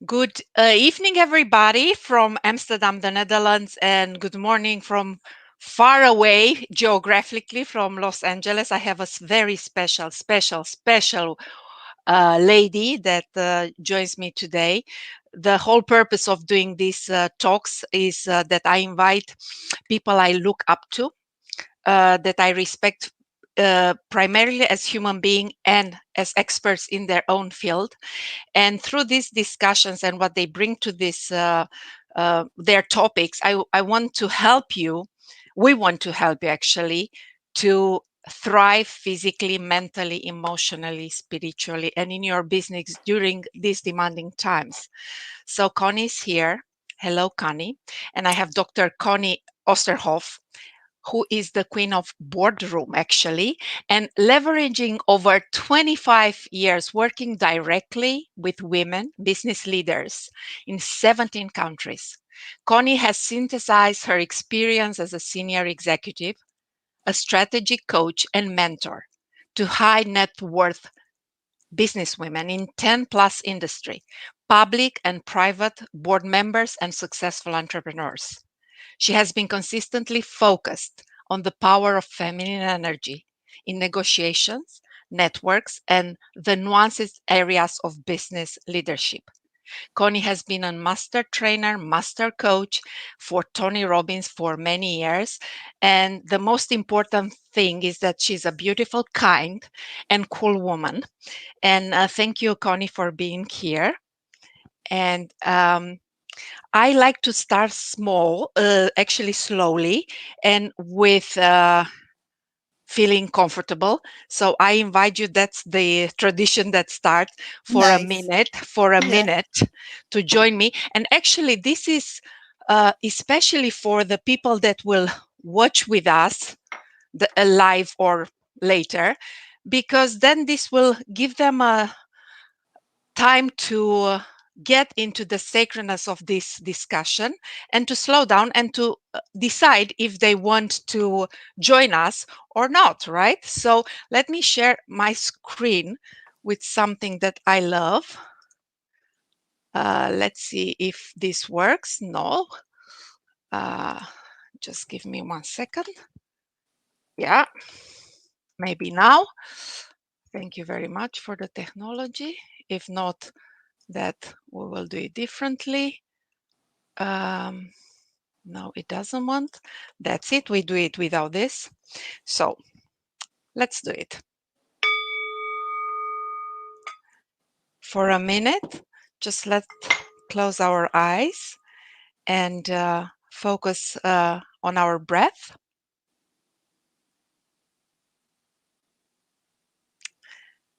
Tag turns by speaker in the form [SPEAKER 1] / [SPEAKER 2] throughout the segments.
[SPEAKER 1] Good evening, everybody from Amsterdam, the Netherlands, and good morning from far away geographically from Los Angeles. I have a very special lady that joins me today. The whole purpose of doing these talks is that I invite people I look up to, that I respect primarily as human being and as experts in their own field. And through these discussions and what they bring to this their topics, I want to help you. We want to help you actually to thrive physically, mentally, emotionally, spiritually, and in your business during these demanding times. So Connie's here. Hello, Connie. And I have Dr. Connie Osterholt, who is the queen of Boardroom, actually, and leveraging over 25 years working directly with women business leaders in 17 countries. Connie has synthesized her experience as a senior executive, a strategic coach, and mentor to high net worth businesswomen in 10 plus industry, public and private board members, and successful entrepreneurs. She has been consistently focused on the power of feminine energy in negotiations, networks, and the nuanced areas of business leadership. Connie has been a master trainer, master coach for Tony Robbins for many years. And the most important thing is that she's a beautiful, kind, and cool woman. And thank you, Connie, for being here. And I like to start small, actually slowly, and with feeling comfortable. So I invite you, that's the tradition that starts
[SPEAKER 2] Nice.
[SPEAKER 1] for a
[SPEAKER 2] Yeah.
[SPEAKER 1] minute to join me. And actually, this is especially for the people that will watch with us live or later, because then this will give them a time to get into the sacredness of this discussion and to slow down and to decide if they want to join us or not, right? So let me share my screen with something that I love. Let's see if this works. No. Uh, just give me 1 second. Yeah, maybe now. Thank you very much for the technology. If not, that we will do it differently. Um, no, it doesn't want. That's it. We do it without this. So let's do it for a minute. Just let's close our eyes and focus on our breath.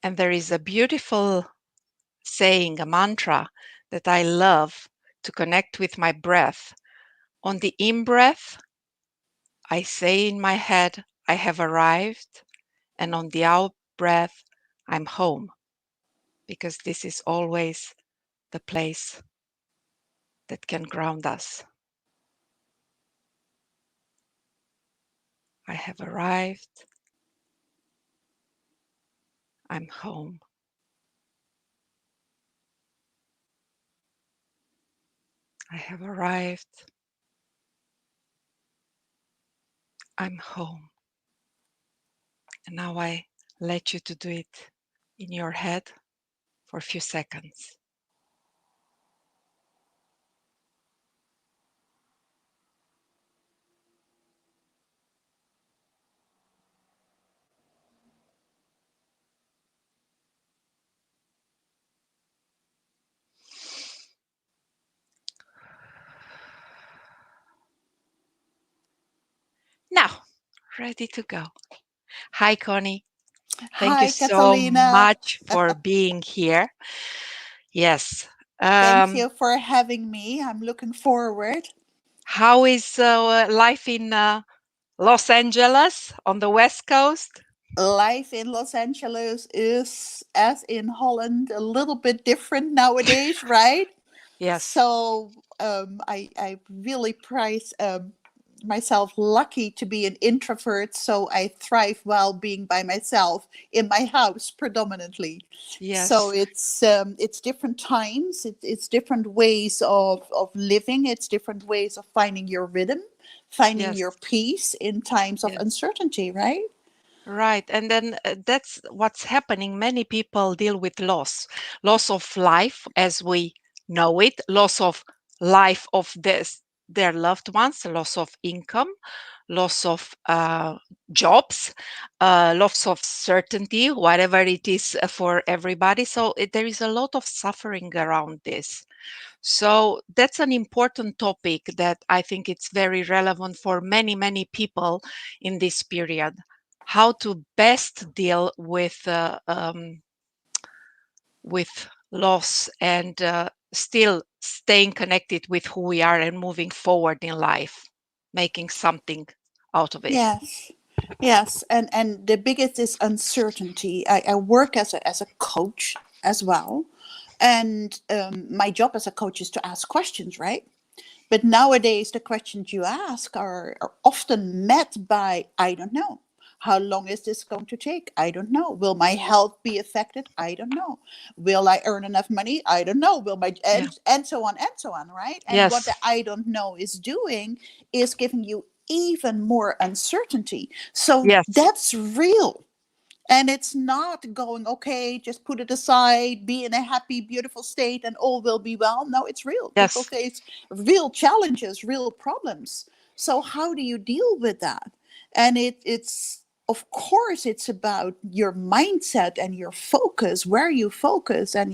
[SPEAKER 1] And there is a beautiful saying, a mantra that I love to connect with my breath. On the in breath, I say in my head, I have arrived. And on the out breath, I'm home. Because this is always the place that can ground us. I have arrived. I'm home. I have arrived. I'm home. And now I let you to do it in your head for a few seconds. Now, ready to go. Hi, Connie. Thank you
[SPEAKER 2] Hi,
[SPEAKER 1] so
[SPEAKER 2] Catalina.
[SPEAKER 1] much for being here. Yes.
[SPEAKER 2] Thank
[SPEAKER 1] Um,
[SPEAKER 2] you for having me. I'm looking forward.
[SPEAKER 1] how is life in Los Angeles on the West Coast?
[SPEAKER 2] Life in Los Angeles is, as in Holland, a little bit different nowadays, right?
[SPEAKER 1] Yes.
[SPEAKER 2] So I really prize myself lucky to be an introvert, so I thrive well being by myself in my house predominantly. So
[SPEAKER 1] Yes.
[SPEAKER 2] it's different times, it's different ways of living, it's different ways of finding your rhythm, finding
[SPEAKER 1] Yes.
[SPEAKER 2] your peace in times of
[SPEAKER 1] Yes.
[SPEAKER 2] uncertainty, right?
[SPEAKER 1] Right. And then that's what's happening. Many people deal with loss of life as we know it, loss of life of their loved ones, loss of income, loss of jobs, loss of certainty, whatever it is for everybody. So there is a lot of suffering around this. So that's an important topic that I think it's very relevant for many, many people in this period. How to best deal with loss and still staying connected with who we are and moving forward in life, making something out of it.
[SPEAKER 2] Yes, yes, and the biggest is uncertainty. I work as a coach as well, and my job as a coach is to ask questions, right? But nowadays, the questions you ask are often met by, I don't know. How long is this going to take? I don't know. Will my health be affected? I don't know. Will I earn enough money? I don't know. Will my
[SPEAKER 1] Yeah.
[SPEAKER 2] and so on, right? And what
[SPEAKER 1] Yes.
[SPEAKER 2] the I don't know is doing is giving you even more uncertainty. So
[SPEAKER 1] Yes.
[SPEAKER 2] that's real. And it's not going, okay, just put it aside, be in a happy, beautiful state, and all will be well. No, it's real. People
[SPEAKER 1] Yes.
[SPEAKER 2] face real challenges, real problems. So, how do you deal with that? And it's, of course, it's about your mindset and your focus, where you focus. And,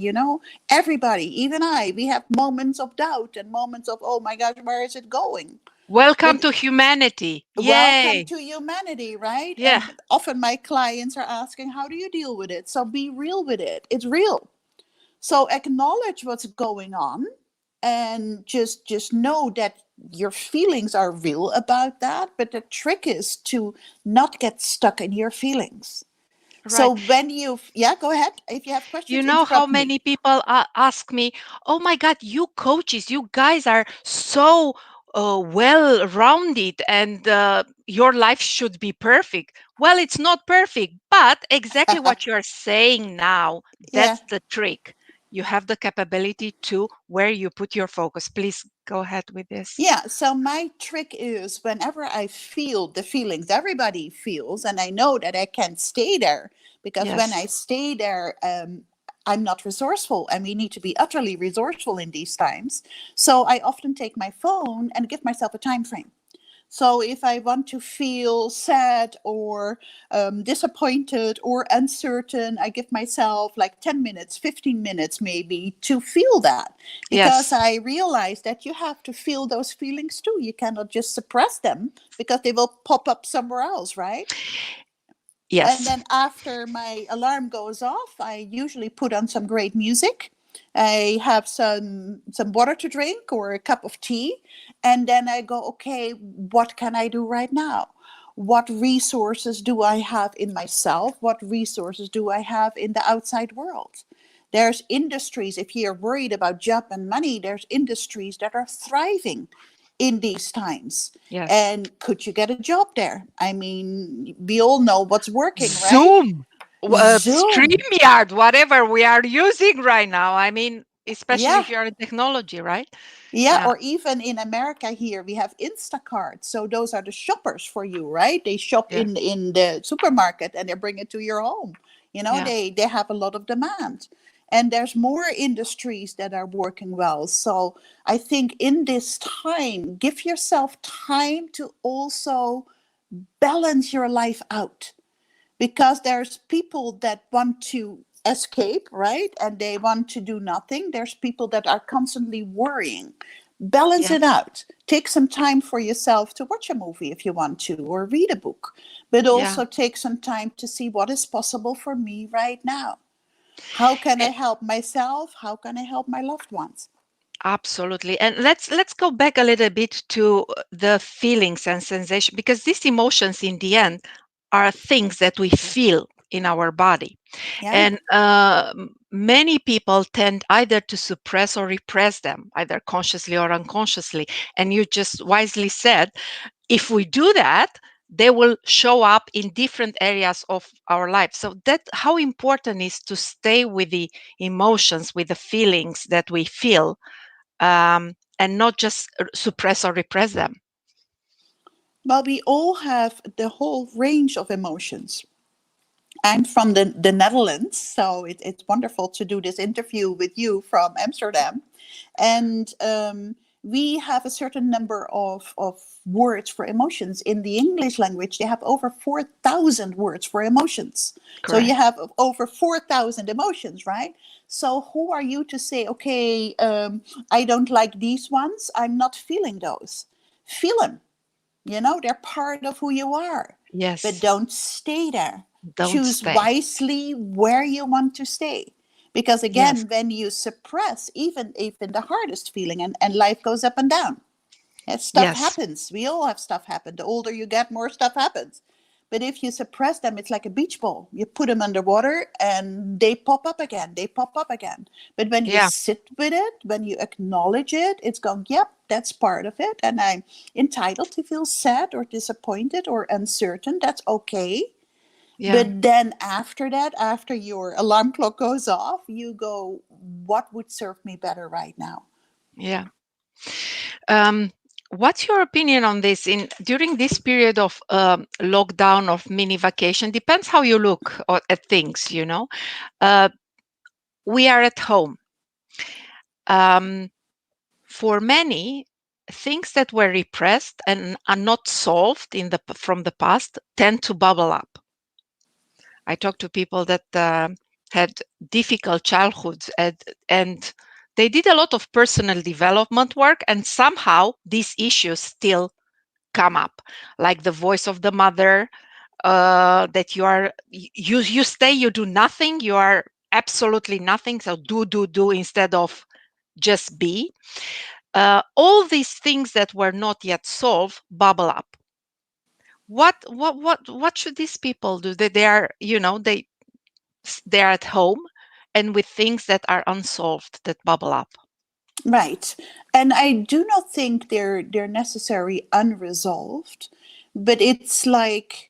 [SPEAKER 2] everybody, even I, we have moments of doubt and moments of, oh my gosh, where is it going?
[SPEAKER 1] Welcome
[SPEAKER 2] But
[SPEAKER 1] to humanity.
[SPEAKER 2] welcome
[SPEAKER 1] Yay.
[SPEAKER 2] to humanity, right?
[SPEAKER 1] Yeah.
[SPEAKER 2] And often my clients are asking, how do you deal with it? So be real with it. It's real. So acknowledge what's going on, and just know that your feelings are real about that, but the trick is to not get stuck in your feelings. So
[SPEAKER 1] Right.
[SPEAKER 2] when you, yeah, go ahead. If you have
[SPEAKER 1] You
[SPEAKER 2] questions,
[SPEAKER 1] know how
[SPEAKER 2] interrupt me.
[SPEAKER 1] many people ask me, "Oh my God, you coaches, you guys are so well rounded, and your life should be perfect." Well, it's not perfect, but exactly what you're saying now,
[SPEAKER 2] Yeah.
[SPEAKER 1] that's the trick. You have the capability to where you put your focus. Please go ahead with this.
[SPEAKER 2] Yeah, so my trick is whenever I feel the feelings everybody feels, and I know that I can't stay there, because when
[SPEAKER 1] Yes.
[SPEAKER 2] I stay there, I'm not resourceful, and we need to be utterly resourceful in these times. So I often take my phone and give myself a time frame. So if I want to feel sad or disappointed or uncertain, I give myself like 10 minutes, 15 minutes maybe to feel that, because
[SPEAKER 1] Yes.
[SPEAKER 2] I realize that you have to feel those feelings too. You cannot just suppress them because they will pop up somewhere else, right? And
[SPEAKER 1] Yes.
[SPEAKER 2] then after my alarm goes off, I usually put on some great music. I have some water to drink or a cup of tea, and then I go, okay, what can I do right now? What resources do I have in myself? What resources do I have in the outside world? There's industries, if you're worried about job and money, there's industries that are thriving in these times.
[SPEAKER 1] Yes.
[SPEAKER 2] And could you get a job there? I mean, we all know what's working, right?
[SPEAKER 1] Zoom,
[SPEAKER 2] Zoom.
[SPEAKER 1] StreamYard, whatever we are using right now. I mean, especially
[SPEAKER 2] Yeah.
[SPEAKER 1] if you're in technology, right?
[SPEAKER 2] Yeah,
[SPEAKER 1] Yeah,
[SPEAKER 2] or even in America here, we have Instacart. So those are the shoppers for you, right? They shop
[SPEAKER 1] yes,
[SPEAKER 2] in the supermarket and they bring it to your home.
[SPEAKER 1] yeah.
[SPEAKER 2] They have a lot of demand. And there's more industries that are working well. So I think in this time, give yourself time to also balance your life out, because there's people that want to escape, right? And they want to do nothing. There's people that are constantly worrying. Balance
[SPEAKER 1] Yes,
[SPEAKER 2] it out. Take some time for yourself to watch a movie if you want to, or read a book, but
[SPEAKER 1] yeah.
[SPEAKER 2] also take some time to see what is possible for me right now. How can I
[SPEAKER 1] Eh,
[SPEAKER 2] help myself? How can I help my loved ones?
[SPEAKER 1] Absolutely. And let's go back a little bit to the feelings and sensation, because these emotions in the end are things that we feel in our body.
[SPEAKER 2] Yeah.
[SPEAKER 1] And many people tend either to suppress or repress them, either consciously or unconsciously. And you just wisely said, if we do that, they will show up in different areas of our life. So that how important is to stay with the emotions, with the feelings that we feel, and not just suppress or repress them.
[SPEAKER 2] Well, we all have the whole range of emotions. I'm from the Netherlands, so it's wonderful to do this interview with you from Amsterdam. And we have a certain number of words for emotions. In the English language, they have over 4,000 words for emotions. So you
[SPEAKER 1] Correct.
[SPEAKER 2] have over 4,000 emotions, right? So who are you to say, okay, I don't like these ones, I'm not feeling those? Feel them. They're part of who you are, but
[SPEAKER 1] Yes.
[SPEAKER 2] don't stay there.
[SPEAKER 1] Don't
[SPEAKER 2] Choose
[SPEAKER 1] stay.
[SPEAKER 2] wisely where you want to stay. Because
[SPEAKER 1] Yes.
[SPEAKER 2] again, when you suppress even the hardest feeling, and life goes up and down, stuff
[SPEAKER 1] Yes.
[SPEAKER 2] happens. We all have stuff happen. The older you get, more stuff happens. But if you suppress them, it's like a beach ball. You put them underwater and they pop up again. They pop up again. But when you
[SPEAKER 1] Yeah.
[SPEAKER 2] sit with it, when you acknowledge it, it's going, yep, that's part of it. And I'm entitled to feel sad or disappointed or uncertain. That's okay.
[SPEAKER 1] Yeah.
[SPEAKER 2] But then after that, after your alarm clock goes off, you go, what would serve me better right now?
[SPEAKER 1] Yeah. Um, what's your opinion on this? In during this period of lockdown, of mini vacation, depends how you look at things. Uh, we are at home. Um, for many, things that were repressed and are not solved from the past tend to bubble up. I talk to people that had difficult childhoods, and they did a lot of personal development work, and somehow these issues still come up, like the voice of the mother, that you stay, you do nothing, you are absolutely nothing, so do instead of just be. All these things that were not yet solved bubble up. What should these people do? They are, they're at home and with things that are unsolved that bubble up.
[SPEAKER 2] Right. And I do not think they're necessarily unresolved, but it's like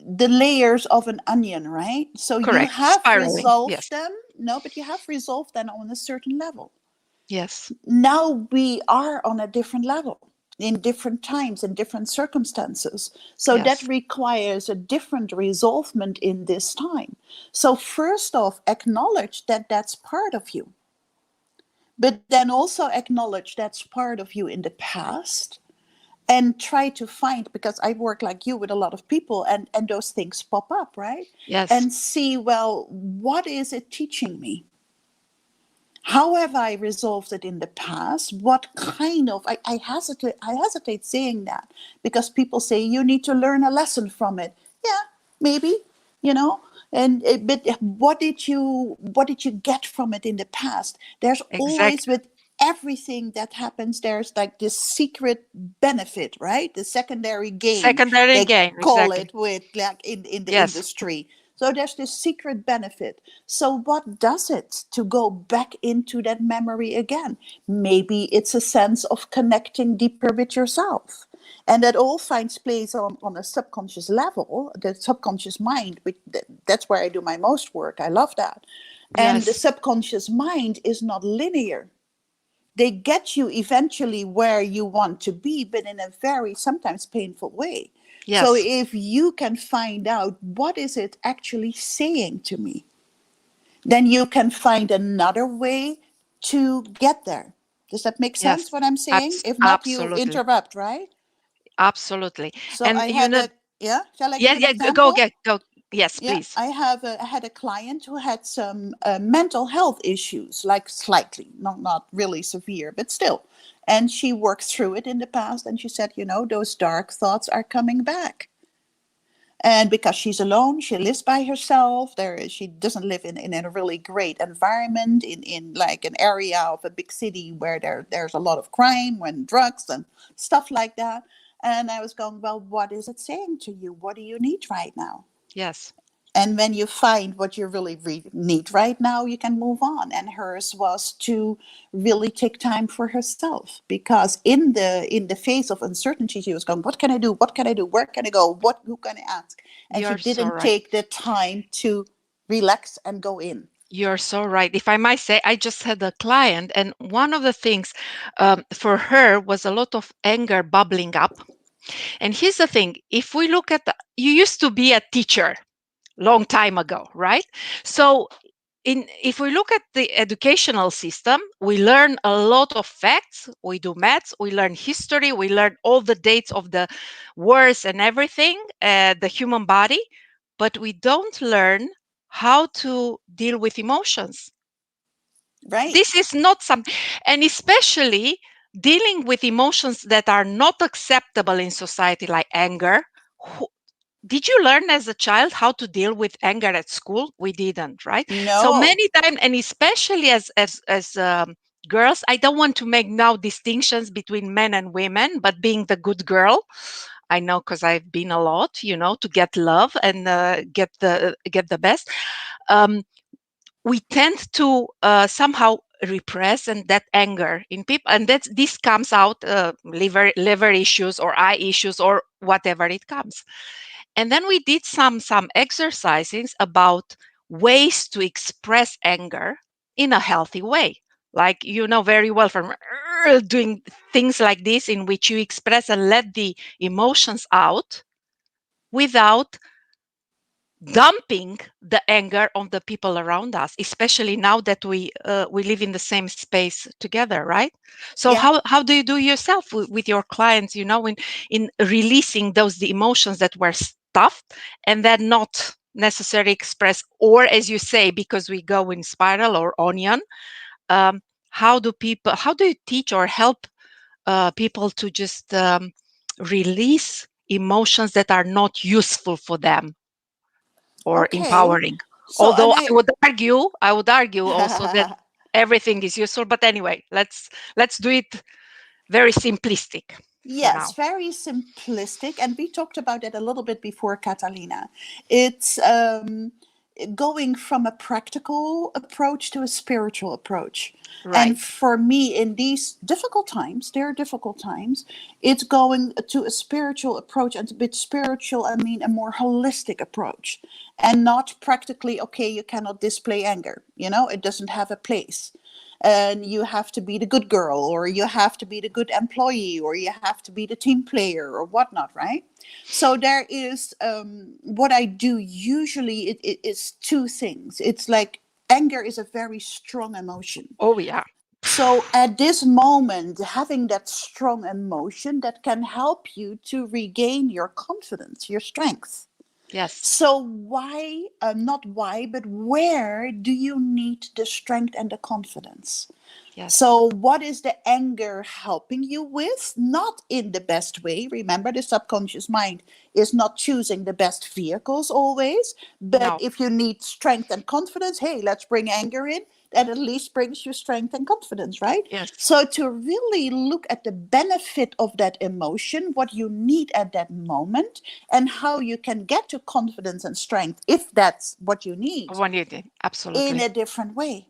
[SPEAKER 2] the layers of an onion, right? So you
[SPEAKER 1] Correct.
[SPEAKER 2] have
[SPEAKER 1] Spiraling. Yes.
[SPEAKER 2] resolved them. No, but you have resolved them on a certain level.
[SPEAKER 1] Yes.
[SPEAKER 2] Now we are on a different level in different times and different circumstances. So that
[SPEAKER 1] Yes.
[SPEAKER 2] requires a different resolvement in this time. So first off, acknowledge that that's part of you, but then also acknowledge that's part of you in the past, and try to find, because I work like you with a lot of people, and those things pop up, right?
[SPEAKER 1] Yes.
[SPEAKER 2] And see, well, what is it teaching me? How have I resolved it in the past? What kind of, I hesitate saying that, because people say you need to learn a lesson from it. Yeah, maybe, you know. But what did you get from it in the past? There's always,
[SPEAKER 1] Exactly.
[SPEAKER 2] with everything that happens, there's like this secret benefit, right? The secondary gain,
[SPEAKER 1] Secondary
[SPEAKER 2] they
[SPEAKER 1] gain.
[SPEAKER 2] call
[SPEAKER 1] Exactly.
[SPEAKER 2] it, with like in the
[SPEAKER 1] Yes.
[SPEAKER 2] industry. So there's this secret benefit. So what does it to go back into that memory again? Maybe it's a sense of connecting deeper with yourself. And that all finds place on a subconscious level, the subconscious mind, which that's where I do my most work. I love that. And the
[SPEAKER 1] Yes.
[SPEAKER 2] subconscious mind is not linear. They get you eventually where you want to be, but in a very sometimes painful way. So
[SPEAKER 1] Yes.
[SPEAKER 2] if you can find out what is it actually saying to me, then you can find another way to get there. Does that make sense
[SPEAKER 1] Yes.
[SPEAKER 2] what I'm saying? If not, you
[SPEAKER 1] Absolutely.
[SPEAKER 2] interrupt, right?
[SPEAKER 1] Absolutely.
[SPEAKER 2] So
[SPEAKER 1] And
[SPEAKER 2] I had a, yeah, shall I give
[SPEAKER 1] yeah,
[SPEAKER 2] an
[SPEAKER 1] yeah, go
[SPEAKER 2] example?
[SPEAKER 1] get go. Yes,
[SPEAKER 2] Yeah,
[SPEAKER 1] please.
[SPEAKER 2] I had a client who had some mental health issues, like slightly, not really severe, but still. And she worked through it in the past, and she said, those dark thoughts are coming back. And because she's alone, she lives by herself. She doesn't live in a really great environment, in like an area of a big city where there's a lot of crime and drugs and stuff like that. And I was going, well, what is it saying to you? What do you need right now?
[SPEAKER 1] Yes.
[SPEAKER 2] And when you find what you really need right now, you can move on. And hers was to really take time for herself, because in the face of uncertainty, she was going, "What can I do? What can I do? Where can I go? Who can I ask?" And she
[SPEAKER 1] You're so
[SPEAKER 2] didn't
[SPEAKER 1] right.
[SPEAKER 2] take the time to relax and go in.
[SPEAKER 1] You're so right. If I might say, I just had a client, and one of the things for her was a lot of anger bubbling up. And here's the thing: if we look at you used to be a teacher long time ago, right? So if we look at the educational system, we learn a lot of facts, we do maths, we learn history, we learn all the dates of the wars and everything, the human body, but we don't learn how to deal with emotions.
[SPEAKER 2] Right.
[SPEAKER 1] This is not something, and especially dealing with emotions that are not acceptable in society, like anger. Did you learn as a child how to deal with anger at school? We didn't, right? So
[SPEAKER 2] No.
[SPEAKER 1] many times, and especially as girls, I don't want to make now distinctions between men and women, but being the good girl, I know because I've been a lot, to get love and get the best. um, we tend to somehow repress and that anger in people, and this comes out liver issues or eye issues or whatever it comes. And then we did some exercises about ways to express anger in a healthy way, like very well from doing things like this, in which you express and let the emotions out without dumping the anger on the people around us, especially now that we live in the same space together, right? So
[SPEAKER 2] Yeah.
[SPEAKER 1] how do you do yourself with your clients, in releasing those the emotions that were stuffed and then not necessarily express, or as you say, because we go in spiral or onion. um, how do you teach or help people to just release emotions that are not useful for them or
[SPEAKER 2] Okay.
[SPEAKER 1] empowering?
[SPEAKER 2] So,
[SPEAKER 1] Although
[SPEAKER 2] and
[SPEAKER 1] I would argue also that
[SPEAKER 2] I
[SPEAKER 1] everything is useful. But anyway, let's do it very simplistic for
[SPEAKER 2] Yes,
[SPEAKER 1] now.
[SPEAKER 2] very simplistic. And we talked about it a little bit before, Catalina. It's going from a practical approach to a spiritual approach. And
[SPEAKER 1] Right.
[SPEAKER 2] for me, in these difficult times, there are difficult times, it's going to a spiritual approach. And a bit spiritual, I mean a more holistic approach. And not practically, okay, you cannot display anger. It doesn't have a place, and you have to be the good girl, or you have to be the good employee, or you have to be the team player or whatnot, right? So there is what I do usually, it is two things. It's like anger is a very strong emotion.
[SPEAKER 1] Oh yeah.
[SPEAKER 2] So at this moment, having that strong emotion that can help you to regain your confidence, your strength.
[SPEAKER 1] Yes.
[SPEAKER 2] So why, not why, but where do you need the strength and the confidence?
[SPEAKER 1] Yes.
[SPEAKER 2] So, what is the anger helping you with? Not in the best way. Remember, the subconscious mind is not choosing the best vehicles always. But
[SPEAKER 1] No.
[SPEAKER 2] if you need strength and confidence, hey, let's bring anger in. That at least brings you strength and confidence, right?
[SPEAKER 1] Yes.
[SPEAKER 2] So, to really look at the benefit of that emotion, what you need at that moment, and how you can get to confidence and strength, if that's what you need,
[SPEAKER 1] One you did.
[SPEAKER 2] in
[SPEAKER 1] Absolutely.
[SPEAKER 2] a different way,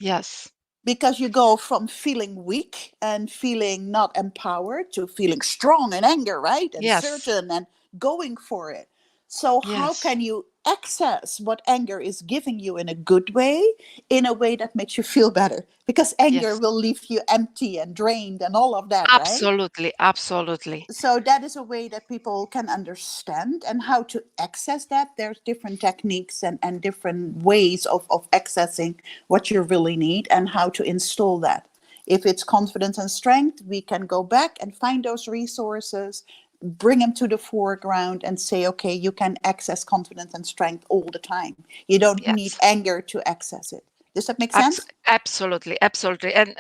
[SPEAKER 1] Yes.
[SPEAKER 2] because you go from feeling weak and feeling not empowered to feeling strong and anger, right? And
[SPEAKER 1] Yes.
[SPEAKER 2] certain and going for it. So, how
[SPEAKER 1] Yes.
[SPEAKER 2] can you access what anger is giving you in a good way, in a way that makes you feel better? Because anger
[SPEAKER 1] Yes.
[SPEAKER 2] will leave you empty and drained and all of that, right?
[SPEAKER 1] Absolutely. Absolutely.
[SPEAKER 2] So that is a way that people can understand, and how to access that. There's different techniques and different ways of accessing what you really need, and how to install that. If it's confidence and strength, we can go back and find those resources, bring them to the foreground, and say, okay, you can access confidence and strength all the time. You don't need
[SPEAKER 1] Yes.
[SPEAKER 2] anger to access it. Does that make sense?
[SPEAKER 1] Absolutely, absolutely. And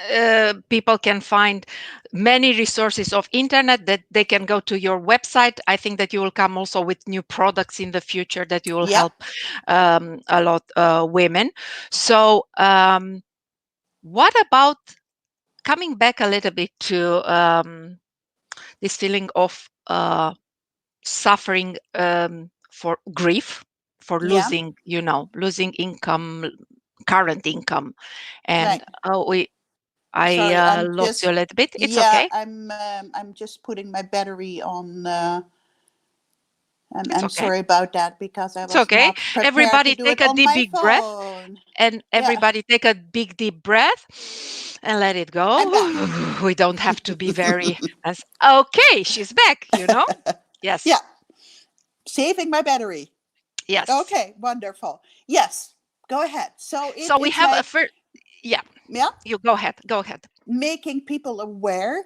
[SPEAKER 1] people can find many resources of internet that they can go to your website. I think that you will come also with new products in the future that you will
[SPEAKER 2] Yep.
[SPEAKER 1] help a lot women. So what about coming back a little bit to this feeling of suffering for grief, for
[SPEAKER 2] Yeah.
[SPEAKER 1] losing income, current income. And
[SPEAKER 2] Right.
[SPEAKER 1] I
[SPEAKER 2] Sorry, I'm
[SPEAKER 1] lost you a
[SPEAKER 2] just,
[SPEAKER 1] little bit. It's
[SPEAKER 2] yeah,
[SPEAKER 1] okay.
[SPEAKER 2] I'm just putting my battery on.
[SPEAKER 1] It's
[SPEAKER 2] I'm
[SPEAKER 1] okay.
[SPEAKER 2] sorry about that because I
[SPEAKER 1] It's
[SPEAKER 2] was
[SPEAKER 1] okay.
[SPEAKER 2] not prepared to
[SPEAKER 1] Everybody
[SPEAKER 2] do
[SPEAKER 1] take
[SPEAKER 2] it
[SPEAKER 1] a
[SPEAKER 2] on
[SPEAKER 1] deep
[SPEAKER 2] my
[SPEAKER 1] big breath,
[SPEAKER 2] phone.
[SPEAKER 1] and
[SPEAKER 2] Yeah,
[SPEAKER 1] everybody take a big deep breath and let it
[SPEAKER 2] I'm
[SPEAKER 1] go.
[SPEAKER 2] back.
[SPEAKER 1] We don't have to be very as okay, she's back.
[SPEAKER 2] Yeah,
[SPEAKER 1] Yes.
[SPEAKER 2] saving my battery.
[SPEAKER 1] Yes.
[SPEAKER 2] Okay, wonderful. Yes, go ahead. So
[SPEAKER 1] So we
[SPEAKER 2] it's
[SPEAKER 1] have a
[SPEAKER 2] like,
[SPEAKER 1] first, yeah,
[SPEAKER 2] yeah,
[SPEAKER 1] you go ahead. Go ahead.
[SPEAKER 2] making people aware,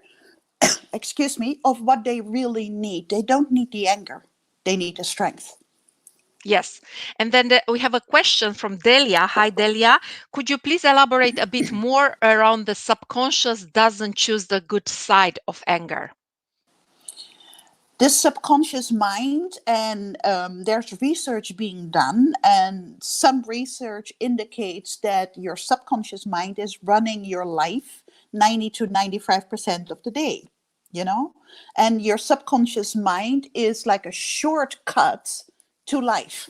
[SPEAKER 2] excuse me, of what they really need. They don't need the anger, they need the strength.
[SPEAKER 1] Yes. And then we have a question from Delia. Hi, Delia. Could you please elaborate a bit more around the subconscious doesn't choose the good side of anger?
[SPEAKER 2] This subconscious mind, and there's research being done, and some research indicates that your subconscious mind is running your life 90 to 95% of the day, you know, and your subconscious mind is like a shortcut to life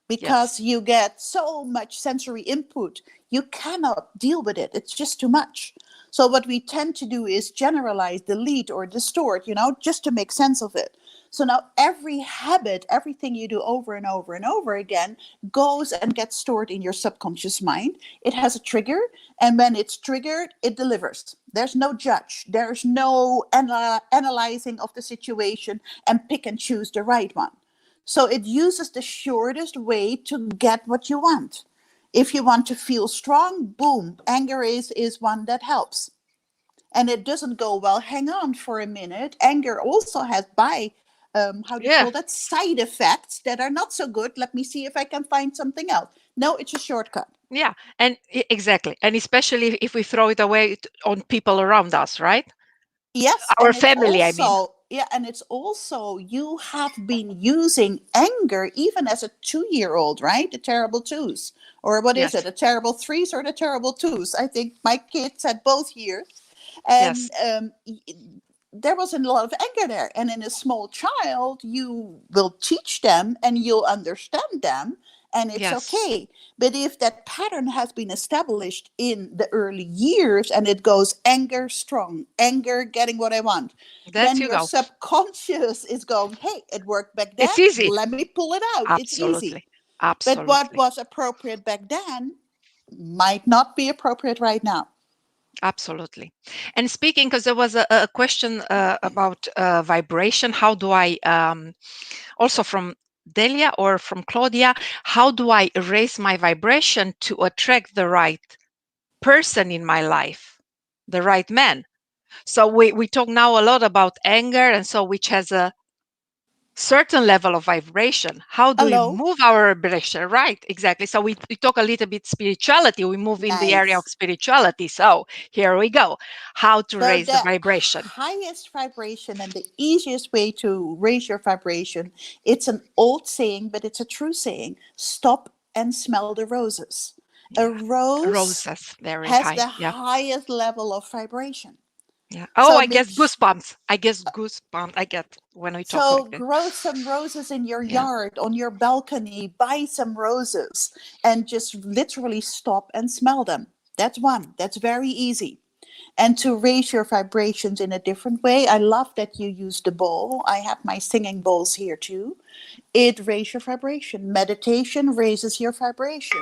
[SPEAKER 1] Yes.
[SPEAKER 2] because you get so much sensory input. You cannot deal with it. It's just too much. So, what we tend to do is generalize, delete, or distort, just to make sense of it. So now every habit, everything you do over and over and over again goes and gets stored in your subconscious mind. It has a trigger, and when it's triggered, it delivers. There's no judge, there's no analyzing of the situation and pick and choose the right one. So it uses the shortest way to get what you want. If you want to feel strong, boom, anger is one that helps. And it doesn't go, well, hang on for a minute. Anger also has how do you
[SPEAKER 1] Yeah.
[SPEAKER 2] call that, side effects that are not so good. Let me see if I can find something else. No, it's a shortcut.
[SPEAKER 1] Yeah. And exactly. And especially if we throw it away on people around us, right?
[SPEAKER 2] Yes,
[SPEAKER 1] Our
[SPEAKER 2] and it's
[SPEAKER 1] family, I mean.
[SPEAKER 2] also, yeah, and it's also, you have been using anger even as a 2-year old, right? The terrible twos. Or what is it?
[SPEAKER 1] Yes.
[SPEAKER 2] The terrible threes or the terrible twos? I think my kids had both years. And
[SPEAKER 1] Yes.
[SPEAKER 2] there wasn't a lot of anger there. And in a small child, you will teach them and you'll understand them, and it's
[SPEAKER 1] Yes.
[SPEAKER 2] okay. But if that pattern has been established in the early years and it goes anger strong, anger getting what I want,
[SPEAKER 1] That
[SPEAKER 2] then
[SPEAKER 1] you
[SPEAKER 2] your
[SPEAKER 1] go.
[SPEAKER 2] subconscious is going, hey, it worked back then.
[SPEAKER 1] It's easy.
[SPEAKER 2] Let me pull it out. It's easy.
[SPEAKER 1] Absolutely.
[SPEAKER 2] But what
[SPEAKER 1] Absolutely.
[SPEAKER 2] was appropriate back then might not be appropriate right now.
[SPEAKER 1] Absolutely. And speaking, because there was a question about vibration, how do I, also from Delia or from Claudia, how do I raise my vibration to attract the right person in my life, the right man? So we talk now a lot about anger, and so which has a certain level of vibration. How do we
[SPEAKER 2] Hello?
[SPEAKER 1] move our vibration? Right, exactly. So we talk a little bit spirituality. We move in the area of
[SPEAKER 2] Nice.
[SPEAKER 1] spirituality. So here we go. How to
[SPEAKER 2] So
[SPEAKER 1] raise the
[SPEAKER 2] the
[SPEAKER 1] vibration.
[SPEAKER 2] highest vibration and the easiest way to raise your vibration, it's an old saying, but it's a true saying. Stop and smell the roses. A
[SPEAKER 1] Yeah.
[SPEAKER 2] rose
[SPEAKER 1] Roses, very
[SPEAKER 2] has
[SPEAKER 1] high.
[SPEAKER 2] the
[SPEAKER 1] Yeah.
[SPEAKER 2] highest level of vibration.
[SPEAKER 1] Yeah. Oh,
[SPEAKER 2] So
[SPEAKER 1] I guess
[SPEAKER 2] make
[SPEAKER 1] goosebumps. I guess goosebumps I get when we talk
[SPEAKER 2] so
[SPEAKER 1] like that.
[SPEAKER 2] grow some roses in your
[SPEAKER 1] Yeah.
[SPEAKER 2] yard, on your balcony, buy some roses and just literally stop and smell them. That's one. That's very easy. And to raise your vibrations in a different way, I love that you use the bowl. I have my singing bowls here too. It raises your vibration. Meditation raises your vibration.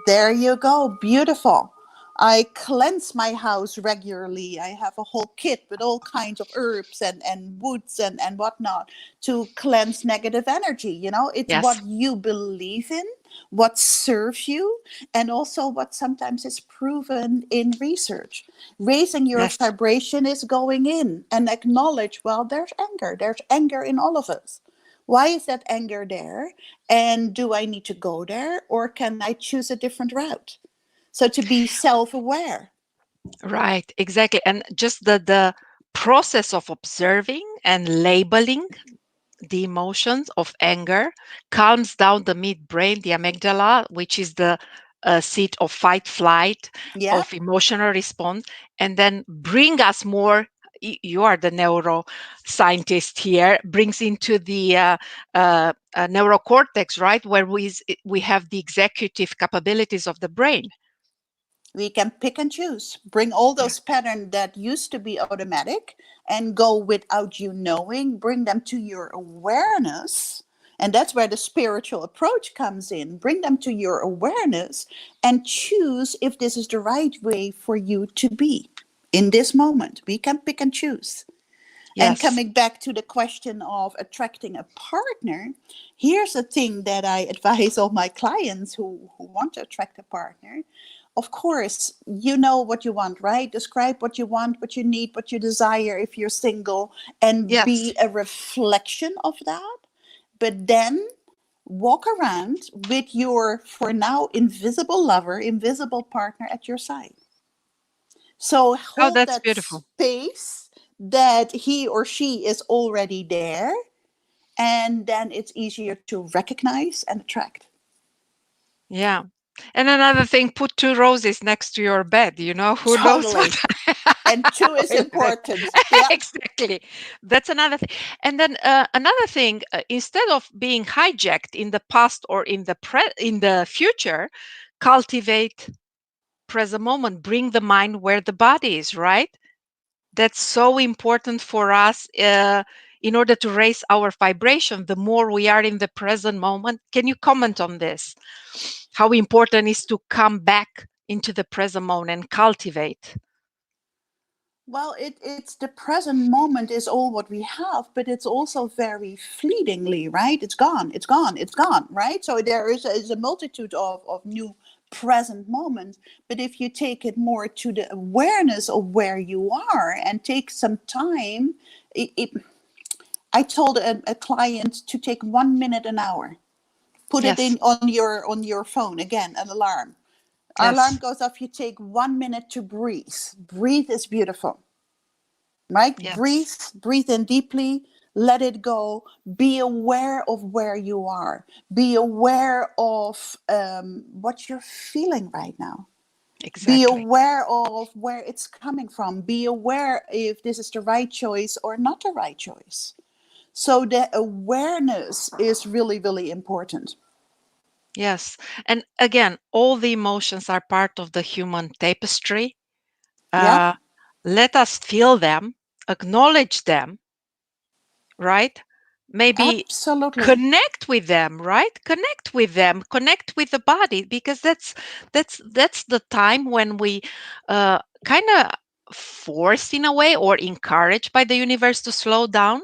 [SPEAKER 2] There you go. Beautiful. I cleanse my house regularly. I have a whole kit with all kinds of herbs and woods and whatnot to cleanse negative energy. It's
[SPEAKER 1] Yes.
[SPEAKER 2] what you believe in, what serves you, and also what sometimes is proven in research. Raising your
[SPEAKER 1] Yes.
[SPEAKER 2] vibration is going in and acknowledge, well, there's anger. There's anger in all of us. Why is that anger there? And do I need to go there or can I choose a different route? So to be self aware.
[SPEAKER 1] Right. Exactly. And just the process of observing and labeling the emotions of anger calms down the midbrain, the amygdala, which is the seat of fight, flight,
[SPEAKER 2] Yeah.
[SPEAKER 1] of emotional response, and then bring us more. you are the neuroscientist here, brings into the neurocortex, right, where we have the executive capabilities of the brain.
[SPEAKER 2] We can pick and choose, bring all
[SPEAKER 1] Yeah.
[SPEAKER 2] those patterns that used to be automatic and go without you knowing, bring them to your awareness. And that's where the spiritual approach comes in. Bring them to your awareness and choose if this is the right way for you to be in this moment. We can pick and choose. And
[SPEAKER 1] Yes.
[SPEAKER 2] coming back to the question of attracting a partner, here's a thing that I advise all my clients who want to attract a partner. Of course, you know what you want, right? Describe what you want, what you need, what you desire if you're single, and
[SPEAKER 1] Yes.
[SPEAKER 2] be a reflection of that. But then walk around with your, for now, invisible lover, invisible partner at your side. So
[SPEAKER 1] Oh,
[SPEAKER 2] hold
[SPEAKER 1] that's
[SPEAKER 2] that
[SPEAKER 1] beautiful.
[SPEAKER 2] space that he or she is already there, and then it's easier to recognize and attract.
[SPEAKER 1] Yeah. And another thing, put two roses next to your bed. Who knows what
[SPEAKER 2] Totally. And two is
[SPEAKER 1] will happen.
[SPEAKER 2] important. Yeah.
[SPEAKER 1] Exactly. That's another thing. And then another thing, instead of being hijacked in the past or in the future, cultivate present moment. Bring the mind where the body is. Right. That's so important for us in order to raise our vibration. The more we are in the present moment. Can you comment on this? How important is to come back into the present moment and cultivate?
[SPEAKER 2] Well, it's the present moment is all what we have, but it's also very fleetingly, right? It's gone, it's gone, it's gone, right? So there is a multitude of new present moments. But if you take it more to the awareness of where you are and take some time, I told a client to take 1 minute an hour, put it
[SPEAKER 1] Yes.
[SPEAKER 2] in on your phone again, an alarm. Our alarm
[SPEAKER 1] Yes.
[SPEAKER 2] goes off. You take 1 minute to breathe. Breathe is beautiful, right? Breathe,
[SPEAKER 1] Yes.
[SPEAKER 2] breathe in deeply, let it go. Be aware of where you are. Be aware of what you're feeling right now. Be
[SPEAKER 1] Exactly.
[SPEAKER 2] aware of where it's coming from. Be aware if this is the right choice or not the right choice. So the awareness is really, really important.
[SPEAKER 1] Yes. And again, all the emotions are part of the human tapestry.
[SPEAKER 2] Yeah,
[SPEAKER 1] Uh, Let us feel them, acknowledge them, right? Maybe
[SPEAKER 2] absolutely.
[SPEAKER 1] connect with them, right? Connect with them, connect with the body, because that's the time when we kind of forced in a way or encouraged by the universe to slow down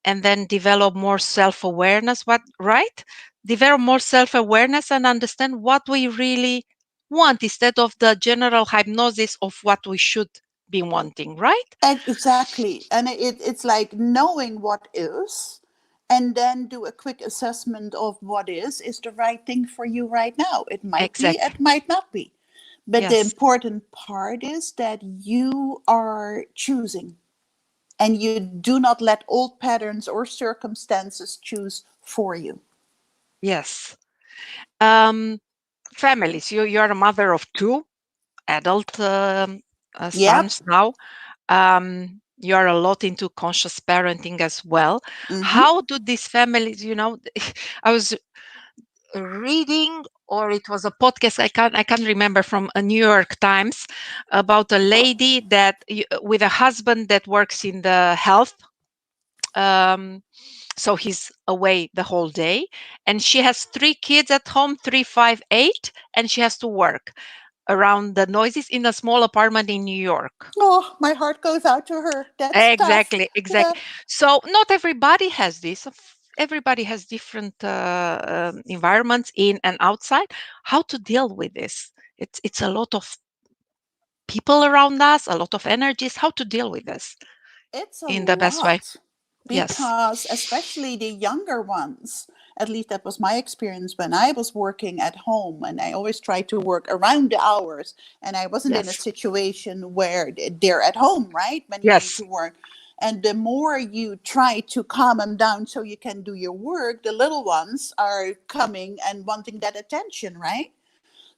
[SPEAKER 1] and then develop more self-awareness. What, right? Develop more self-awareness and understand what we really want instead of the general hypnosis of what we should be wanting, right?
[SPEAKER 2] Exactly. And it's like knowing what is, and then do a quick assessment of what is the right thing for you right now. It might be,
[SPEAKER 1] Exactly.
[SPEAKER 2] it might not be. But the
[SPEAKER 1] Yes.
[SPEAKER 2] important part is that you are choosing, and you do not let old patterns or circumstances choose for you.
[SPEAKER 1] Yes. um Families, you're a mother of two adult
[SPEAKER 2] Yep.
[SPEAKER 1] sons now. You're a lot into conscious parenting as well.
[SPEAKER 2] Mm-hmm.
[SPEAKER 1] How do these families, I was reading, or it was a podcast, I can't remember, from a New York Times, about a lady with a husband that works in the health, um so he's away the whole day, and she has three kids at home, 3, 5, 8, and she has to work around the noises in a small apartment in New York.
[SPEAKER 2] Oh, my heart goes out to her. That's tough.
[SPEAKER 1] Exactly,
[SPEAKER 2] Yeah.
[SPEAKER 1] exactly. So not everybody has this. Everybody has different environments in and outside. How to deal with this? It's a lot of people around us, a lot of energies. How to deal with this
[SPEAKER 2] It's a
[SPEAKER 1] in the best way?
[SPEAKER 2] lot,
[SPEAKER 1] Yes,
[SPEAKER 2] because especially the younger ones, at least that was my experience when I was working at home, and I always tried to work around the hours, and I wasn't in a
[SPEAKER 1] yes,
[SPEAKER 2] situation where they're at home, right, when you need
[SPEAKER 1] yes,
[SPEAKER 2] to work. And the more you try to calm them down so you can do your work, the little ones are coming and wanting that attention, right?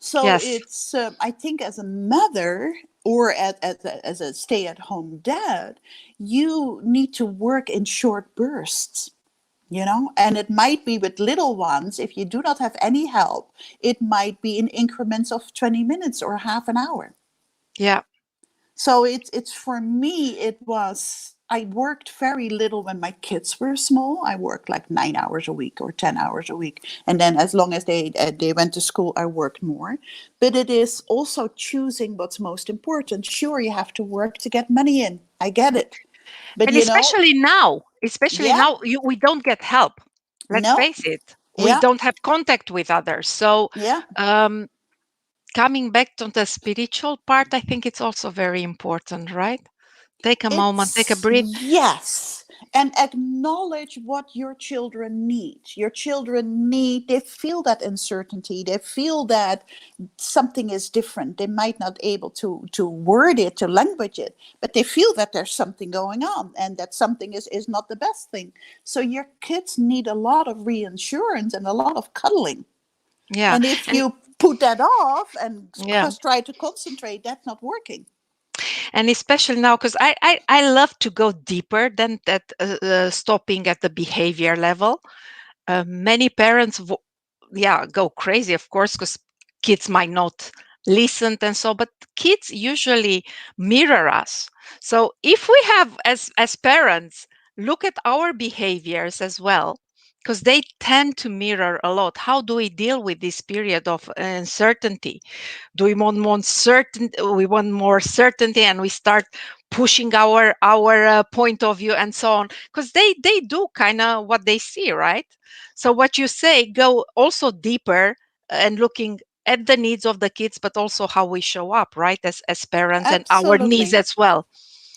[SPEAKER 2] So
[SPEAKER 1] Yes.
[SPEAKER 2] it's, I think, as a mother or as a stay-at-home dad, you need to work in short bursts, and it might be with little ones. If you do not have any help, it might be in increments of 20 minutes or half an hour.
[SPEAKER 1] Yeah.
[SPEAKER 2] So it's for me, it was, I worked very little when my kids were small. I worked like 9 hours a week or 10 hours a week, and then as long as they went to school, I worked more. But it is also choosing what's most important. Sure, you have to work to get money in, I get it, but
[SPEAKER 1] And especially
[SPEAKER 2] yeah,
[SPEAKER 1] now, we don't get help. Let's
[SPEAKER 2] no,
[SPEAKER 1] face it. We
[SPEAKER 2] yeah,
[SPEAKER 1] don't have contact with others. So,
[SPEAKER 2] yeah.
[SPEAKER 1] um, coming back to the spiritual part, I think it's also very important, right? Take a moment, take a
[SPEAKER 2] It's
[SPEAKER 1] breath.
[SPEAKER 2] yes. And acknowledge what your children need. Your children need, they feel that uncertainty. They feel that something is different. They might not able to word it, to language it, but they feel that there's something going on and that something is not the best thing. So your kids need a lot of reassurance and a lot of cuddling.
[SPEAKER 1] Yeah.
[SPEAKER 2] And if
[SPEAKER 1] And
[SPEAKER 2] you put that off and
[SPEAKER 1] yeah.
[SPEAKER 2] try to concentrate, that's not working.
[SPEAKER 1] And especially now, because I love to go deeper than that, stopping at the behavior level. Many parents, yeah, go crazy, of course, because kids might not listen and so, but kids usually mirror us. So if we have, as parents, look at our behaviors as well, because they tend to mirror a lot. How do we deal with this period of uncertainty? Do we want certain, we want more certainty, and we start pushing our point of view and so on, because they do kind of what they see, right? So what you say, go also deeper, and looking at the needs of the kids, but also how we show up, right, as parents, and our needs
[SPEAKER 2] Absolutely.
[SPEAKER 1] as well.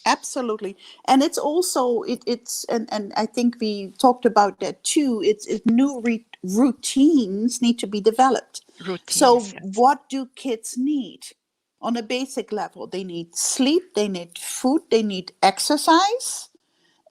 [SPEAKER 2] Absolutely. And it's also it's and I think we talked about that too. It's new routines need to be developed.
[SPEAKER 1] Routines,
[SPEAKER 2] So
[SPEAKER 1] yes.
[SPEAKER 2] what do kids need? On a basic level, they need sleep, they need food, they need exercise,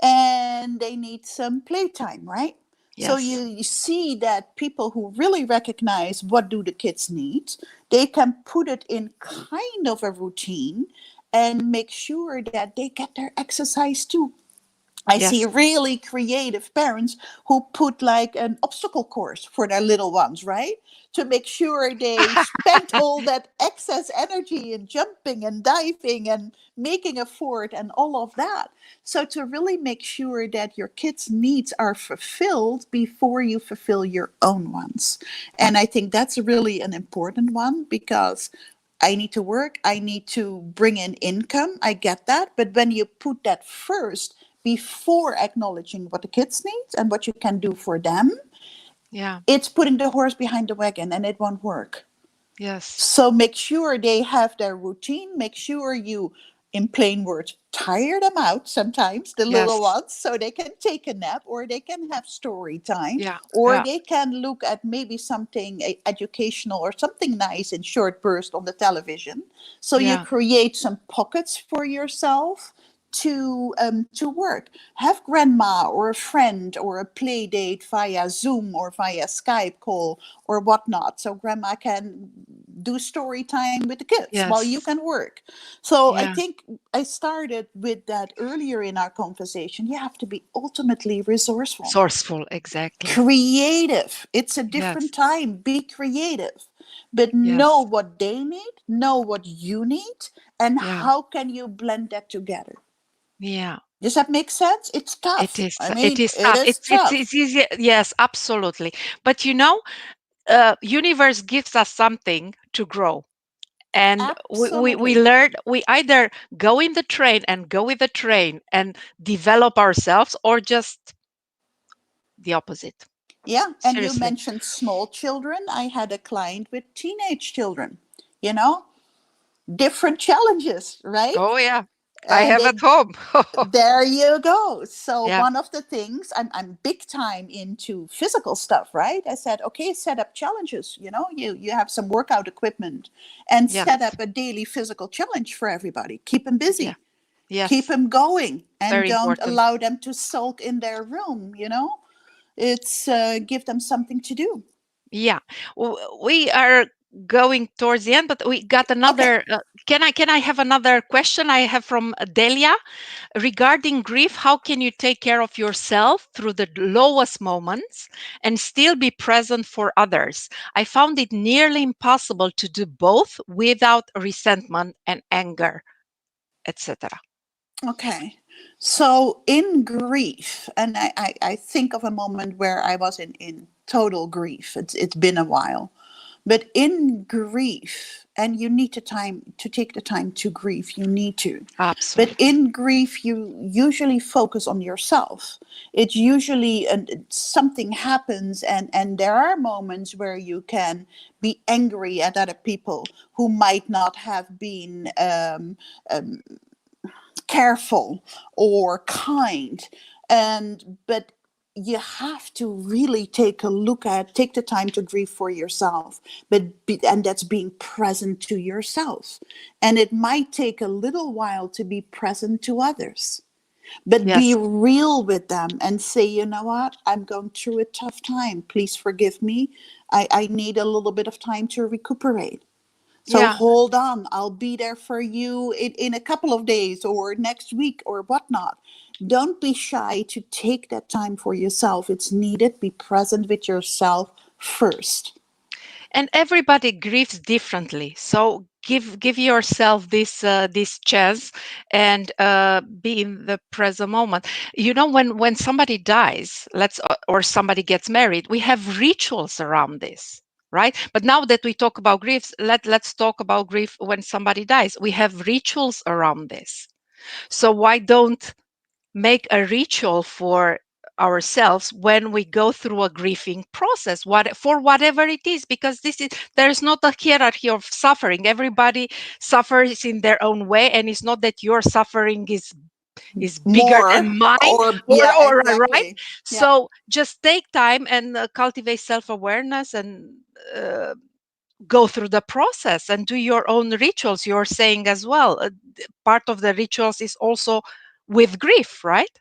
[SPEAKER 2] and they need some playtime, right? So
[SPEAKER 1] Yes.
[SPEAKER 2] you see that people who really recognize what do the kids need, they can put it in kind of a routine and make sure that they get their exercise too. I see
[SPEAKER 1] Yes.
[SPEAKER 2] really creative parents who put like an obstacle course for their little ones, right? To make sure they spent all that excess energy in jumping and diving and making a fort and all of that. So, to really make sure that your kids' needs are fulfilled before you fulfill your own ones. And I think that's really an important one because I need to work, I need to bring in income. I get that. But when you put that first, before acknowledging what the kids need and what you can do for them,
[SPEAKER 1] Yeah.
[SPEAKER 2] it's putting the horse behind the wagon and it won't work.
[SPEAKER 1] Yes.
[SPEAKER 2] So make sure they have their routine. Make sure you, in plain words, tire them out sometimes, the little
[SPEAKER 1] Yes.
[SPEAKER 2] ones, so they can take a nap or they can have story time
[SPEAKER 1] Yeah.
[SPEAKER 2] or
[SPEAKER 1] Yeah.
[SPEAKER 2] they can look at maybe something educational or something nice in short burst on the television. So you
[SPEAKER 1] Yeah.
[SPEAKER 2] create some pockets for yourself to work. Have grandma or a friend or a play date via Zoom or via Skype call or whatnot, so grandma can do story time with the kids while you
[SPEAKER 1] Yes.
[SPEAKER 2] can work. So I
[SPEAKER 1] Yeah.
[SPEAKER 2] think I started with that earlier in our conversation. You have to be ultimately resourceful,
[SPEAKER 1] Sourceful, exactly.
[SPEAKER 2] creative. It's a
[SPEAKER 1] Yes.
[SPEAKER 2] different time. Be creative, but know
[SPEAKER 1] Yes.
[SPEAKER 2] what they need, know what you need, and
[SPEAKER 1] Yeah.
[SPEAKER 2] how can you blend that together.
[SPEAKER 1] Yeah.
[SPEAKER 2] Does that make sense? It's
[SPEAKER 1] It
[SPEAKER 2] tough.
[SPEAKER 1] is.
[SPEAKER 2] I
[SPEAKER 1] It
[SPEAKER 2] mean,
[SPEAKER 1] is
[SPEAKER 2] it
[SPEAKER 1] tough.
[SPEAKER 2] is
[SPEAKER 1] It's
[SPEAKER 2] tough.
[SPEAKER 1] easy. Yes, absolutely. But universe gives us something to grow, and we
[SPEAKER 2] Absolutely.
[SPEAKER 1] learn. We either go in the train and go with the train and develop ourselves, or just the opposite.
[SPEAKER 2] Yeah. And you
[SPEAKER 1] Seriously.
[SPEAKER 2] mentioned small children. I had a client with teenage children, you know, different challenges, right?
[SPEAKER 1] Oh yeah, I
[SPEAKER 2] And
[SPEAKER 1] have at
[SPEAKER 2] they,
[SPEAKER 1] home.
[SPEAKER 2] there you go. So
[SPEAKER 1] Yeah.
[SPEAKER 2] one of the things, I'm big time into physical stuff, right? I said, okay, set up challenges. You have some workout equipment and set
[SPEAKER 1] Yes.
[SPEAKER 2] up a daily physical challenge for everybody. Keep them
[SPEAKER 1] Yeah.
[SPEAKER 2] busy, keep
[SPEAKER 1] Yes.
[SPEAKER 2] them going, and
[SPEAKER 1] Very
[SPEAKER 2] don't
[SPEAKER 1] important.
[SPEAKER 2] allow them to sulk in their room. It's give them something to do.
[SPEAKER 1] Yeah, we are. going towards the end, but we got
[SPEAKER 2] Okay.
[SPEAKER 1] another. Can I have another question? I have from Delia regarding grief. How can you take care of yourself through the lowest moments and still be present for others? I found it nearly impossible to do both without resentment and anger, etc.
[SPEAKER 2] Okay. So in grief, and I think of a moment where I was in total grief. It's been a while. But in grief, and you need to take the time to grieve, you need to. But
[SPEAKER 1] Absolutely.
[SPEAKER 2] in grief, you usually focus on yourself. It's usually something happens, and there are moments where you can be angry at other people who might not have been careful or kind, but you have to really take the time to grieve for yourself, and that's being present to yourself. And it might take a little while to be present to others, but be
[SPEAKER 1] Yes.
[SPEAKER 2] real with them and say, you know what, I'm going through a tough time, please forgive me. I need a little bit of time to recuperate. So
[SPEAKER 1] Yeah.
[SPEAKER 2] hold on, I'll be there for you in a couple of days or next week or whatnot. Don't be shy to take that time for yourself. It's needed. Be present with yourself first.
[SPEAKER 1] And everybody grieves differently, so give yourself this chance and be in the present moment. When somebody dies, or somebody gets married, we have rituals around this, right? But now that we talk about griefs, let's talk about grief when somebody dies. We have rituals around this, so why don't make a ritual for ourselves when we go through a grieving process, for whatever it is, because there's not a hierarchy of suffering. Everybody suffers in their own way, and it's not that your suffering is bigger
[SPEAKER 2] More,
[SPEAKER 1] than mine,
[SPEAKER 2] or yeah,
[SPEAKER 1] or right.
[SPEAKER 2] exactly. Yeah.
[SPEAKER 1] So just take time and cultivate self-awareness and uh, go through the process and do your own rituals. You're saying as well, part of the rituals is also with grief, right?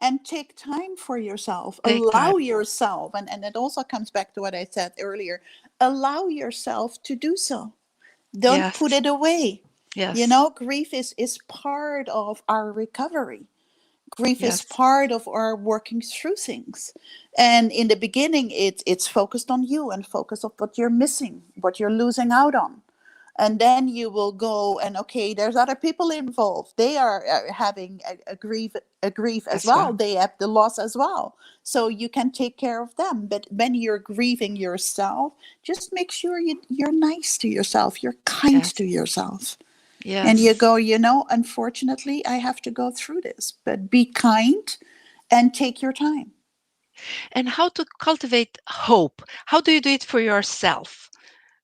[SPEAKER 2] And take time for yourself.
[SPEAKER 1] Take time.
[SPEAKER 2] Allow yourself, and it also comes back to what I said earlier. Allow yourself to do so. Don't put
[SPEAKER 1] Yes.
[SPEAKER 2] it away.
[SPEAKER 1] Yes.
[SPEAKER 2] Grief is part of our recovery. Grief is
[SPEAKER 1] Yes.
[SPEAKER 2] part of our working through things. And in the beginning, it's focused on you and focused on what you're missing, what you're losing out on. And then you will go and, okay, there's other people involved. They are having a grief as
[SPEAKER 1] As
[SPEAKER 2] well.
[SPEAKER 1] well.
[SPEAKER 2] They have the loss as well. So you can take care of them. But when you're grieving yourself, just make sure you're nice to yourself. You're kind
[SPEAKER 1] Yes.
[SPEAKER 2] to yourself. And you
[SPEAKER 1] Yes.
[SPEAKER 2] go, unfortunately, I have to go through this, but be kind and take your time.
[SPEAKER 1] And how to cultivate hope? How do you do it for yourself?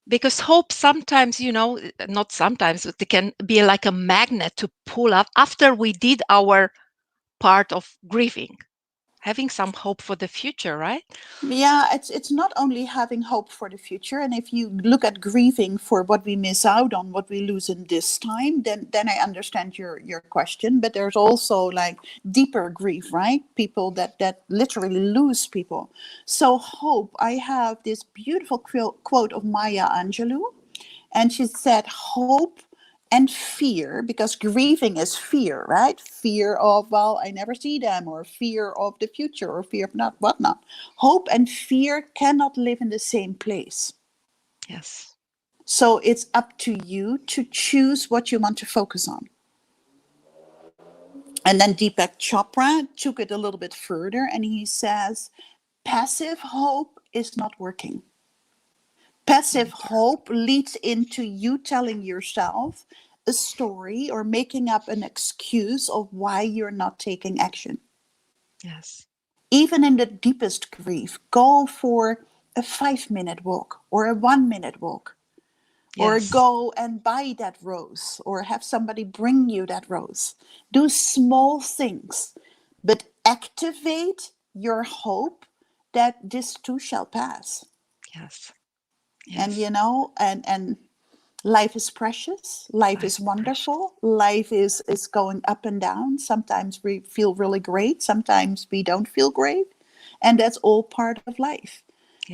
[SPEAKER 1] Because hope sometimes, not sometimes, but it can be like a magnet to pull up after we did our part of grieving, having some hope for the future, right?
[SPEAKER 2] Yeah, it's not only having hope for the future. And if you look at grieving for what we miss out on, what we lose in this time, then I understand your question. But there's also like deeper grief, right? People that literally lose people. So hope. I have this beautiful quote of Maya Angelou, and she said, hope and fear, because grieving is fear, right? Fear of, well, I never see them, or fear of the future, or fear of not whatnot. Hope and fear cannot live in the same place.
[SPEAKER 1] Yes.
[SPEAKER 2] So it's up to you to choose what you want to focus on. And then Deepak Chopra took it a little bit further, and he says, passive hope is not working. Passive hope leads into you telling yourself a story or making up an excuse of why you're not taking action.
[SPEAKER 1] Yes.
[SPEAKER 2] Even in the deepest grief, go for a 5-minute walk or a 1-minute walk, or
[SPEAKER 1] Yes.
[SPEAKER 2] go and buy that rose or have somebody bring you that rose. Do small things, but activate your hope that this too shall pass.
[SPEAKER 1] Yes.
[SPEAKER 2] And
[SPEAKER 1] Yes.
[SPEAKER 2] life is precious. Life
[SPEAKER 1] Life
[SPEAKER 2] is
[SPEAKER 1] is precious.
[SPEAKER 2] wonderful. Life is going up and down. Sometimes we feel really great. Sometimes we don't feel great. And that's all part of life.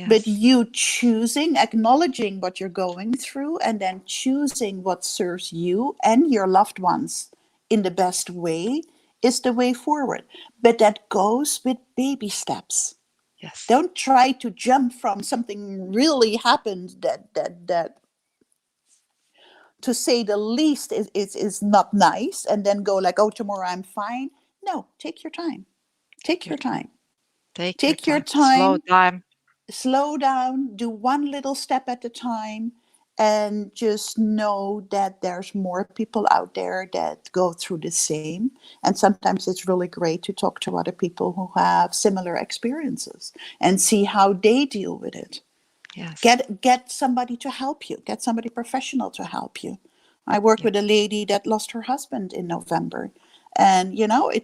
[SPEAKER 2] But
[SPEAKER 1] Yes.
[SPEAKER 2] you choosing, acknowledging what you're going through, and then choosing what serves you and your loved ones in the best way is the way forward. But that goes with baby steps.
[SPEAKER 1] Yes.
[SPEAKER 2] Don't try to jump from something really happened that to say the least is not nice, and then go like, oh, tomorrow I'm fine. No, take your time.
[SPEAKER 1] Take
[SPEAKER 2] Take
[SPEAKER 1] your
[SPEAKER 2] your
[SPEAKER 1] time.
[SPEAKER 2] time.
[SPEAKER 1] Take your
[SPEAKER 2] Take your
[SPEAKER 1] time. Slow
[SPEAKER 2] time,
[SPEAKER 1] down.
[SPEAKER 2] slow down, do one little step at a time, and just know that there's more people out there that go through the same. And sometimes it's really great to talk to other people who have similar experiences and see how they deal with it.
[SPEAKER 1] Yes.
[SPEAKER 2] Get somebody to help you, get somebody professional to help you. I work with a
[SPEAKER 1] Yes.
[SPEAKER 2] lady that lost her husband in November, and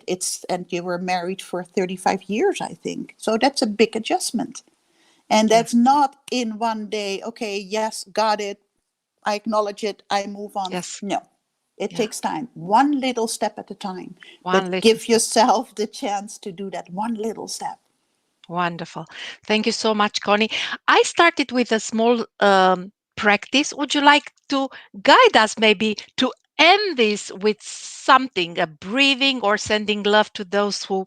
[SPEAKER 2] it's and you were married for 35 years, I think, so that's a big adjustment. And that's
[SPEAKER 1] Yes.
[SPEAKER 2] not in one day, okay, yes, got it, I acknowledge it, I move on.
[SPEAKER 1] Yes.
[SPEAKER 2] No, it
[SPEAKER 1] Yeah.
[SPEAKER 2] takes time, one little step at a time.
[SPEAKER 1] One
[SPEAKER 2] But
[SPEAKER 1] little
[SPEAKER 2] give
[SPEAKER 1] step.
[SPEAKER 2] yourself the chance to do that one little step.
[SPEAKER 1] Wonderful. Thank you so much, Connie. I started with a small practice. Would you like to guide us maybe to end this with something, a breathing or sending love to those who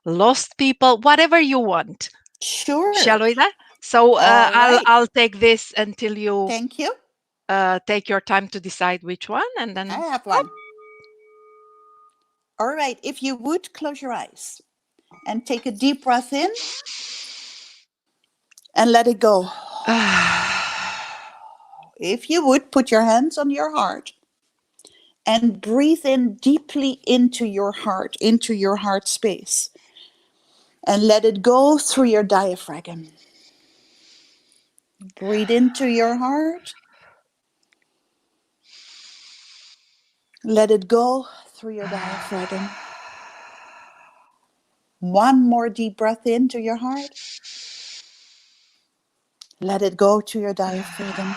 [SPEAKER 1] lost people, whatever you want?
[SPEAKER 2] Sure.
[SPEAKER 1] Shall we that? So
[SPEAKER 2] All right.
[SPEAKER 1] I'll take this until you
[SPEAKER 2] Thank you.
[SPEAKER 1] take your time to decide which one, and
[SPEAKER 2] I
[SPEAKER 1] then
[SPEAKER 2] have one. All right. If you would close your eyes and take a deep breath in and let it go. If you would put your hands on your heart and breathe in deeply into your heart space, and let it go through your diaphragm. Breathe into your heart, let it go through your diaphragm. One more deep breath into your heart, let it go to your diaphragm.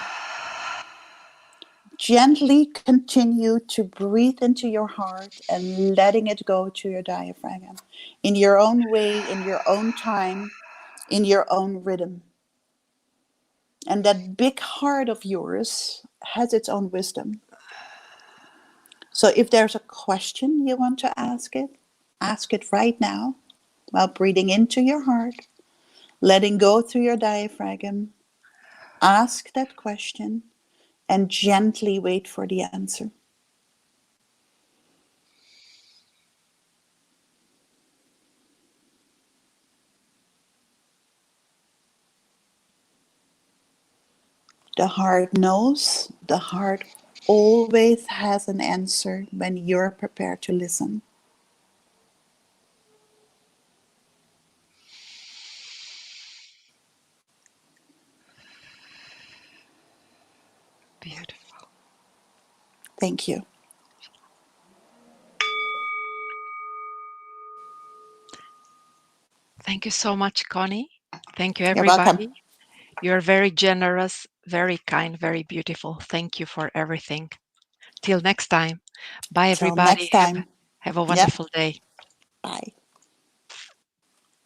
[SPEAKER 2] Gently continue to breathe into your heart and letting it go to your diaphragm in your own way, in your own time, in your own rhythm. And that big heart of yours has its own wisdom. So if there's a question you want to ask it right now while breathing into your heart, letting go through your diaphragm. Ask that question and gently wait for the answer. The heart knows, the heart always has an answer when you're prepared to listen.
[SPEAKER 1] beautiful.
[SPEAKER 2] Thank you.
[SPEAKER 1] Thank you so much, Connie. Thank you,
[SPEAKER 2] You're welcome.
[SPEAKER 1] everybody. You're very generous, very kind, very beautiful. Thank you for everything. Till next time. Bye,
[SPEAKER 2] Till
[SPEAKER 1] everybody.
[SPEAKER 2] next time.
[SPEAKER 1] Have a
[SPEAKER 2] Yep.
[SPEAKER 1] wonderful day.
[SPEAKER 2] Bye.